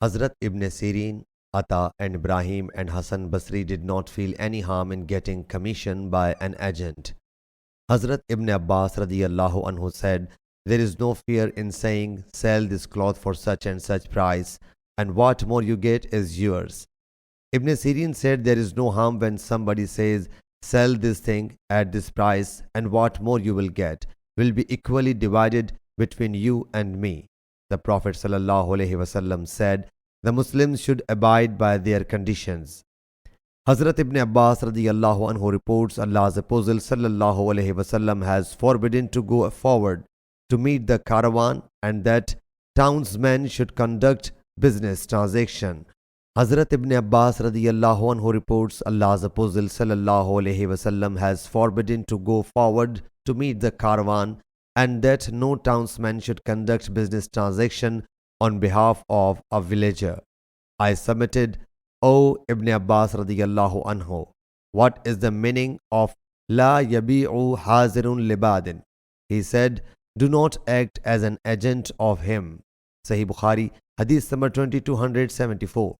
Hazrat Ibn Sirin, Atta and Ibrahim and Hassan Basri did not feel any harm in getting commission by an agent. Hazrat Ibn Abbas radiyallahu anhu said, "There is no fear in saying, sell this cloth for such and such price, and what more you get is yours." Ibn Sirin said, "There is no harm when somebody says, sell this thing at this price, and what more you will get will be equally divided between you and me." The Prophet ﷺ said, "The Muslims should abide by their conditions." Hazrat Ibn Abbas radiyallahu anhu reports Allah's Apostle ﷺ has forbidden to go forward to meet the caravan and that townsmen should conduct business transaction. Hazrat Ibn Abbas radiyallahu anhu reports Allah's Apostle ﷺ has forbidden to go forward to meet the caravan and that no townsman should conduct business transaction on behalf of a villager. I submitted, "O Ibn Abbas radiyallahu anhu, what is the meaning of La yabi'u hazirun libadin?" He said, "Do not act as an agent of him." Sahih Bukhari, Hadith number 2274.